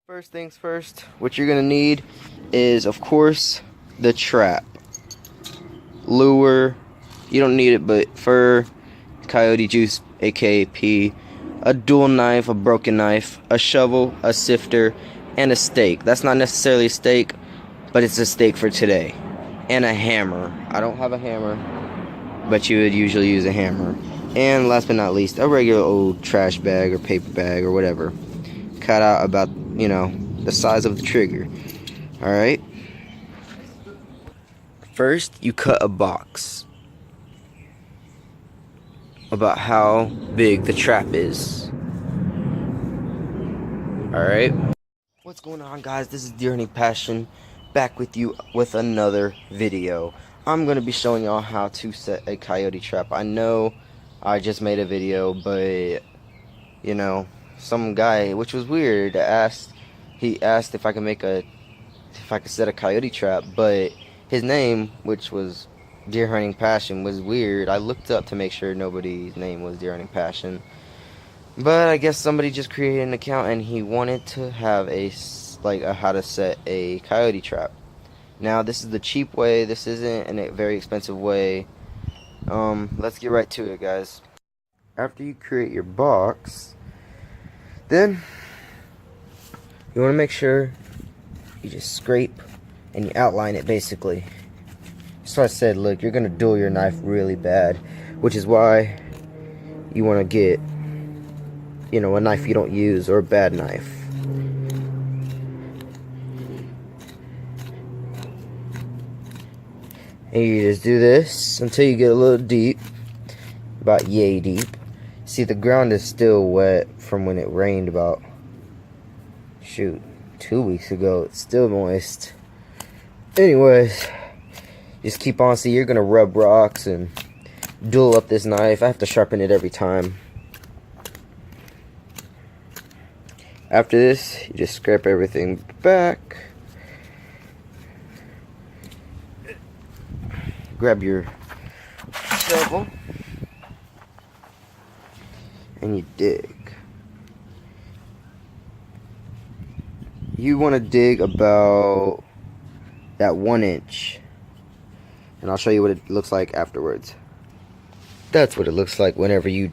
First things first, what you're gonna need is, of course, the trap. Lure, you don't need it, but fur, coyote juice, aka pee, a dual knife, a broken knife, a shovel, a sifter, and a stake. That's not necessarily a stake, but it's a stake for today. And a hammer. I don't have a hammer, but you would usually use a hammer. And last but not least, a regular old trash bag or paper bag or whatever. Cut out about, the size of the trigger. Alright? First, you cut a box about how big the trap is. Alright? What's going on, guys? This is Deer Hunting Passion, back with you with another video. I'm going to be showing y'all how to set a coyote trap. I know I just made a video, but, some guy, which was weird, he asked if I could set a coyote trap, but his name, which was Deer Hunting Passion, was weird. I looked up to make sure nobody's name was Deer Hunting Passion, but I guess somebody just created an account and he wanted to have how to set a coyote trap. Now, this is the cheap way. This isn't a very expensive way. Let's get right to it, guys. After you create your box, then you want to make sure you just scrape and you outline it, basically. So I said, look, you're going to dull your knife really bad, which is why you want to get, a knife you don't use, or a bad knife. And you just do this until you get a little deep, about yay deep. See, the ground is still wet from when it rained about, 2 weeks ago. It's still moist. Anyways, just keep on. See, you're gonna rub rocks and dull up this knife. I have to sharpen it every time. After this, you just scrape everything back. Grab your shovel and you dig. You want to dig about that 1 inch, and I'll show you what it looks like afterwards. That's what it looks like whenever you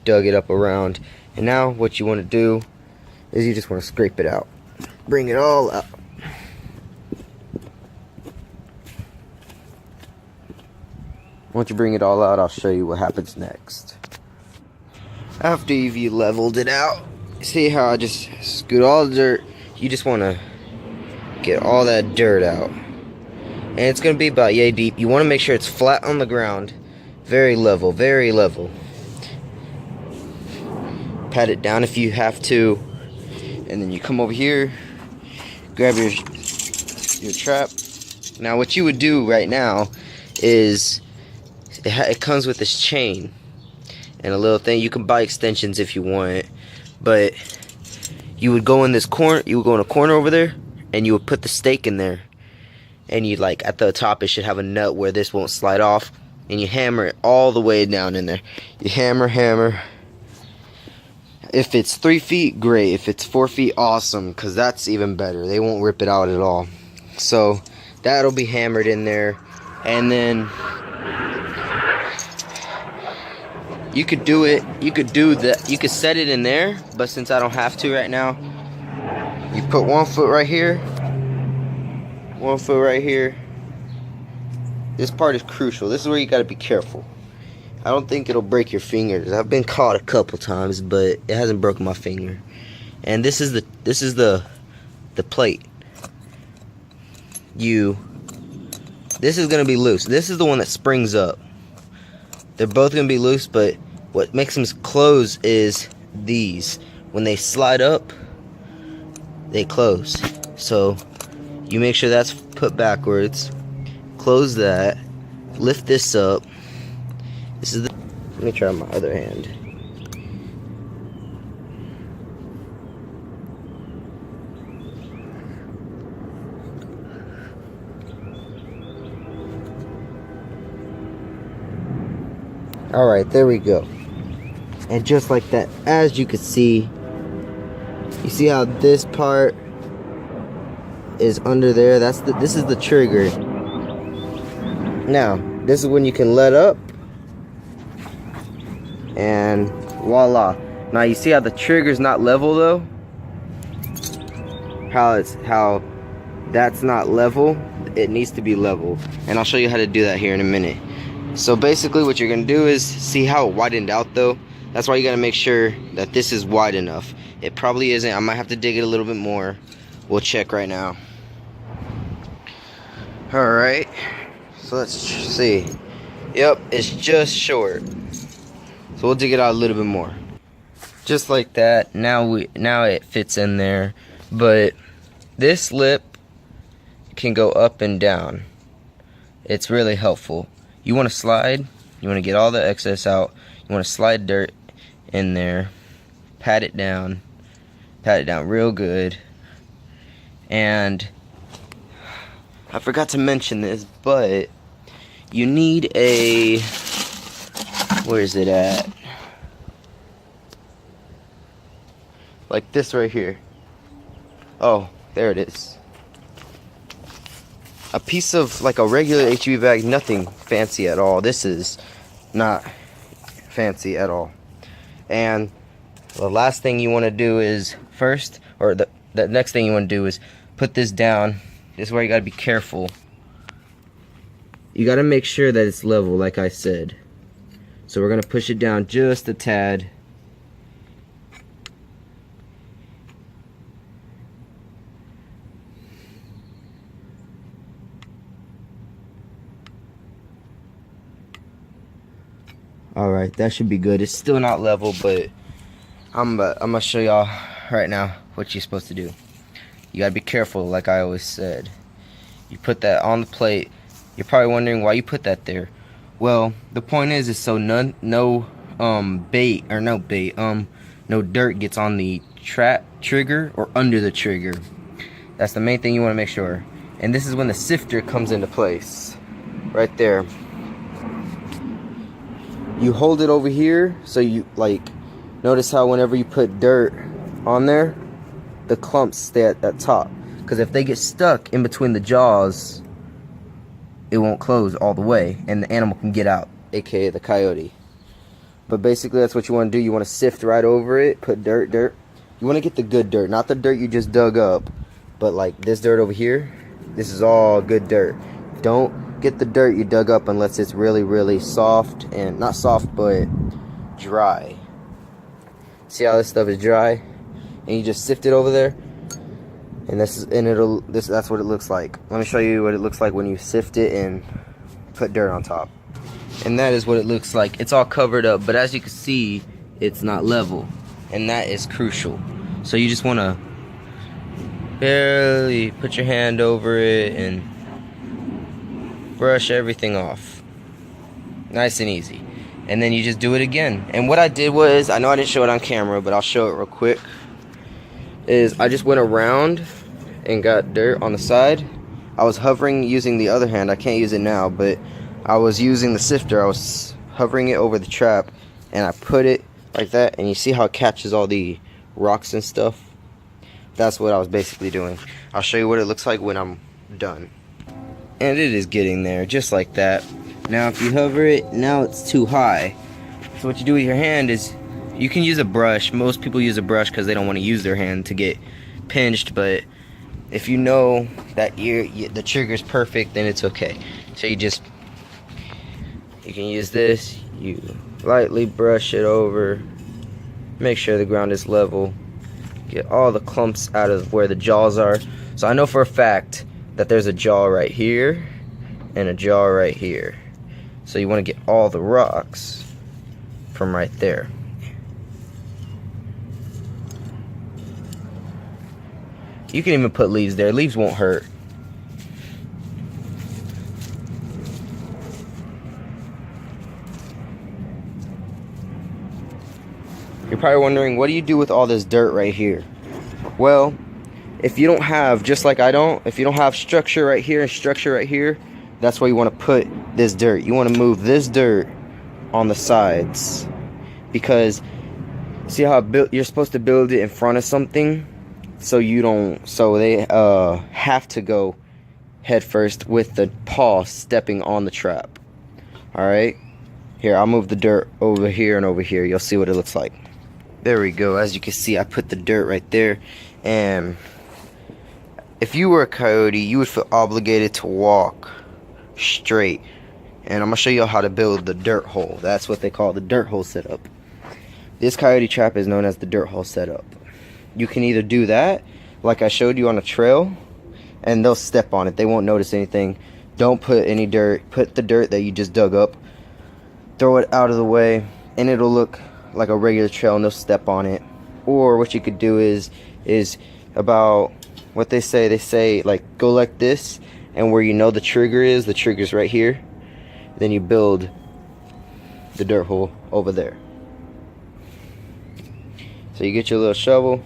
dug it up around. And now what you want to do is you just want to scrape it out. Bring it all out. Once you bring it all out, I'll show you what happens next. After you leveled it out, see how I just scoot all the dirt? You just want to get all that dirt out. And it's going to be about yay deep. You want to make sure it's flat on the ground. Very level, very level. Pat it down if you have to. And then you come over here, grab your trap. Now what you would do right now is, it comes with this chain and a little thing. You can buy extensions if you want, but you would go in this corner, you would go in a corner over there, and you would put the stake in there, and you at the top it should have a nut where this won't slide off, and you hammer it all the way down in there. You hammer. If it's 3 feet, great. If it's 4 feet, awesome, because that's even better. They won't rip it out at all. So that'll be hammered in there, and then you could do it. You could set it in there, but since I don't have to right now, you put 1 foot right here, 1 foot right here. This part is crucial. This is where you gotta be careful. I don't think it'll break your fingers. I've been caught a couple times, but it hasn't broken my finger. And this is the plate. This is gonna be loose. This is the one that springs up. They're both gonna be loose, but what makes them close is these. When they slide up, they close. So you make sure that's put backwards. Close that. Lift this up. Let me try my other hand. Alright, there we go. And just like that, as you can see, you see how this part is under there. This is the trigger. Now, this is when you can let up, and voila. Now you see how the trigger's not level though? How that's not level. It needs to be level, and I'll show you how to do that here in a minute. So basically what you're gonna do is, see how it widened out though? That's why you gotta make sure that this is wide enough. It probably isn't. I might have to dig it a little bit more. We'll check right now. Alright, so let's see. Yep, it's just short. So we'll dig it out a little bit more. Just like that. Now it fits in there. But this lip can go up and down. It's really helpful. You want to slide, you want to get all the excess out. You want to slide dirt in there. Pat it down real good. And I forgot to mention this, but you need a, where is it at? Like this right here. Oh, there it is. A piece of, like a regular HB bag, nothing fancy at all. This is not fancy at all. And the last thing you want to do is the next thing you want to do is put this down. This is where you got to be careful. You got to make sure that it's level, like I said. So we're going to push it down just a tad. Alright, that should be good. It's still not level, but I'm gonna show y'all right now what you're supposed to do. You gotta be careful, like I always said. You put that on the plate. You're probably wondering why you put that there. Well, the point is so no dirt gets on the trap trigger or under the trigger. That's the main thing you want to make sure. And this is when the sifter comes into place. Right there. You hold it over here, so you notice how whenever you put dirt on there, the clumps stay at that top. Because if they get stuck in between the jaws, it won't close all the way, and the animal can get out, aka the coyote. But basically that's what you want to do. You want to sift right over it, put dirt. You want to get the good dirt, not the dirt you just dug up, but like this dirt over here. This is all good dirt. Don't get the dirt you dug up unless it's really, really soft, and not soft, but dry. See how this stuff is dry? And you just sift it over there, and that's what it looks like. Let me show you what it looks like when you sift it and put dirt on top. And that is what it looks like. It's all covered up, but as you can see, it's not level, and that is crucial. So you just want to barely put your hand over it and brush everything off. Nice and easy. And then you just do it again. And what I did was, I know I didn't show it on camera, but I'll show it real quick, is I just went around and got dirt on the side. I was hovering using the other hand. I can't use it now, but I was using the sifter. I was hovering it over the trap, and I put it like that, and you see how it catches all the rocks and stuff? That's what I was basically doing. I'll show you what it looks like when I'm done. And it is getting there, just like that. Now if you hover it, now it's too high. So what you do with your hand is, you can use a brush. Most people use a brush because they don't want to use their hand to get pinched, but if you know that the trigger's perfect, then it's okay. So you can use this, you lightly brush it over, make sure the ground is level, get all the clumps out of where the jaws are. So I know for a fact that there's a jaw right here and a jaw right here. So you want to get all the rocks from right there. You can even put leaves there. Leaves won't hurt. You're probably wondering, what do you do with all this dirt right here? Well, if you don't have, just like I don't, if you don't have structure right here and structure right here, that's where you want to put this dirt. You want to move this dirt on the sides, because see how you're supposed to build it in front of something? so they have to go head first with the paw stepping on the trap. Alright, here, I'll move the dirt over here and over here. You'll see what it looks like. There we go. As you can see, I put the dirt right there. And if you were a coyote, you would feel obligated to walk straight. And I'm going to show you how to build the dirt hole. That's what they call the dirt hole setup. This coyote trap is known as the dirt hole setup. You can either do that, like I showed you on a trail, and they'll step on it. They won't notice anything. Don't put any dirt. Put the dirt that you just dug up, throw it out of the way, and it'll look like a regular trail and they'll step on it. Or what you could do is about what they say like go like this, and where you know the trigger's right here, then you build the dirt hole over there. So you get your little shovel,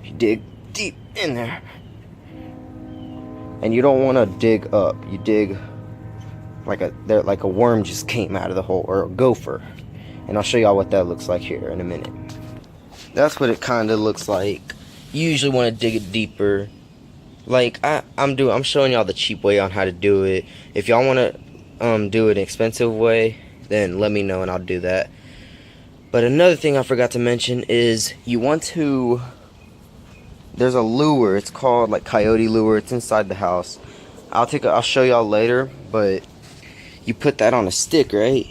you dig deep in there, and you don't want to dig up. You dig like a worm just came out of the hole, or a gopher. And I'll show y'all what that looks like here in a minute. That's what it kind of looks like. You usually want to dig it deeper. Like I'm showing y'all the cheap way on how to do it. If y'all want to do an expensive way, then let me know and I'll do that. But another thing I forgot to mention is you want to. There's a lure. It's called like coyote lure. It's inside the house. I'll show y'all later. But you put that on a stick, right?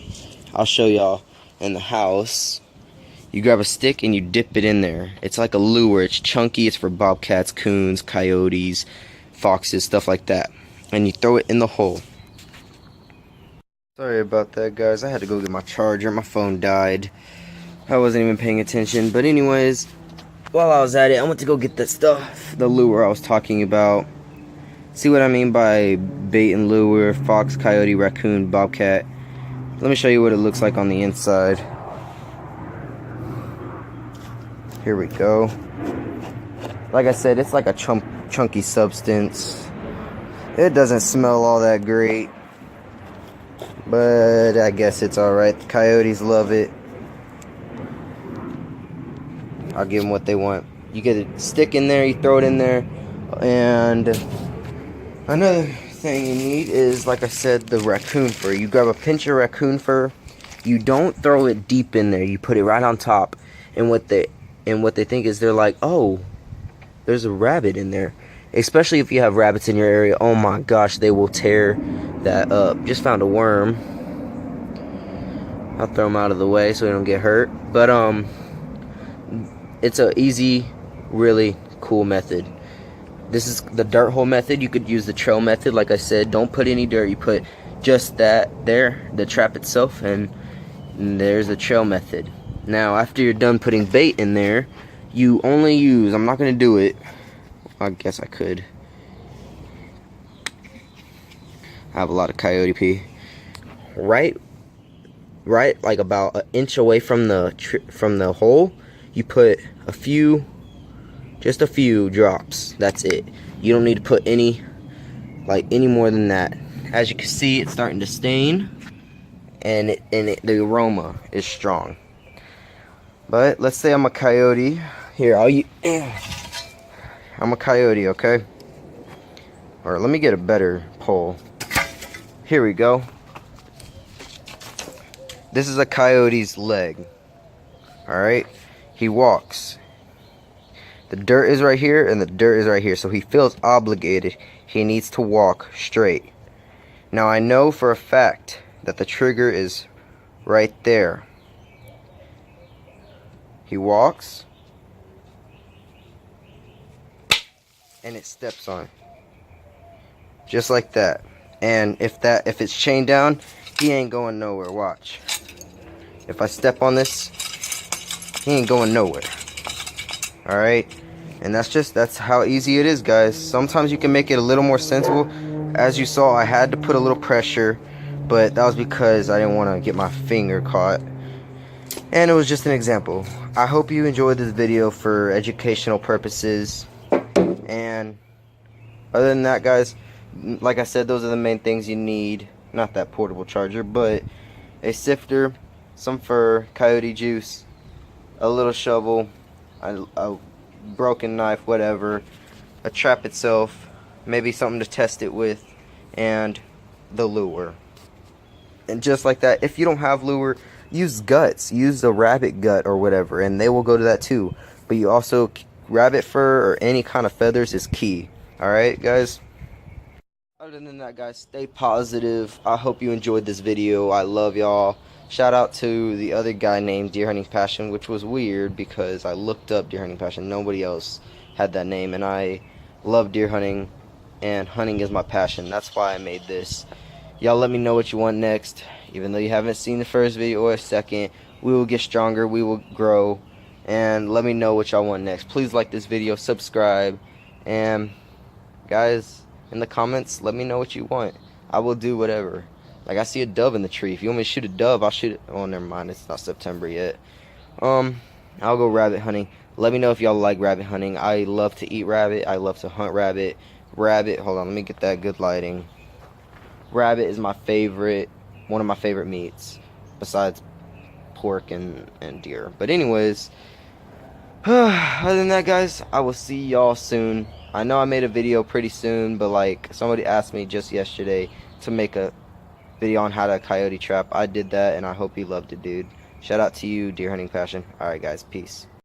I'll show y'all in the house. You grab a stick and you dip it in there. It's like a lure. It's chunky. It's for bobcats, coons, coyotes, foxes, stuff like that. And you throw it in the hole. Sorry about that, guys. I had to go get my charger. My phone died. I wasn't even paying attention. But anyways, while I was at it, I went to go get that stuff, the lure I was talking about. See what I mean by bait and lure, fox, coyote, raccoon, bobcat. Let me show you what it looks like on the inside. Here we go. Like I said, it's like a chunky substance. It doesn't smell all that great, but I guess it's alright. The coyotes love it. I'll give them what they want. You get a stick in there, you throw it in there, and another thing you need is, like I said, the raccoon fur. You grab a pinch of raccoon fur. You don't throw it deep in there. You put it right on top. And what they think is, they're like, oh, there's a rabbit in there. Especially if you have rabbits in your area. Oh my gosh, they will tear that up. Just found a worm. I'll throw them out of the way so they don't get hurt. But it's a easy, really cool method. This is the dirt hole method. You could use the trail method. Like I said, don't put any dirt. You put just that there, the trap itself, and there's the trail method. Now, after you're done putting bait in there, you only use, I'm not going to do it. I guess I could. I have a lot of coyote pee. Right like about an inch away from the hole, you put just a few drops. That's it. You don't need to put any more than that. As you can see, it's starting to stain, and the aroma is strong. But let's say I'm a coyote. Here, I'm a coyote, okay? Or let me get a better pole. Here we go. This is a coyote's leg. Alright? He walks. The dirt is right here and the dirt is right here. So he feels obligated. He needs to walk straight. Now I know for a fact that the trigger is right there. He walks. And it steps on it. Just like that. And if it's chained down, he ain't going nowhere. Watch. If I step on this, he ain't going nowhere. Alright? And that's how easy it is, guys. Sometimes you can make it a little more sensible. As you saw, I had to put a little pressure, but that was because I didn't want to get my finger caught. And it was just an example. I hope you enjoyed this video for educational purposes. And other than that, guys, like I said, those are the main things you need. Not that portable charger, but a sifter, some fur, coyote juice, a little shovel, a broken knife, whatever, a trap itself, maybe something to test it with, and the lure. And just like that, if you don't have lure, use guts. Use the rabbit gut or whatever, and they will go to that too. But you also, rabbit fur or any kind of feathers is key. Alright, guys? Other than that, guys, stay positive. I hope you enjoyed this video. I love y'all. Shout out to the other guy named Deer Hunting Passion, which was weird because I looked up Deer Hunting Passion. Nobody else had that name, and I love deer hunting, and hunting is my passion. That's why I made this. Y'all let me know what you want next. Even though you haven't seen the first video or a second, we will get stronger, we will grow, and let me know what y'all want next. Please like this video, subscribe, and guys, in the comments, let me know what you want. I will do whatever. Like, I see a dove in the tree. If you want me to shoot a dove, I'll shoot it. Oh, never mind. It's not September yet. I'll go rabbit hunting. Let me know if y'all like rabbit hunting. I love to eat rabbit. I love to hunt rabbit. Hold on. Let me get that good lighting. Rabbit is my favorite, one of my favorite meats, besides pork and deer. But anyways, other than that, guys, I will see y'all soon. I know I made a video pretty soon, but like somebody asked me just yesterday to make a video on how to coyote trap. I did that, and I hope you loved it, dude. Shout out to you, Deer Hunting Passion. Alright, guys, peace.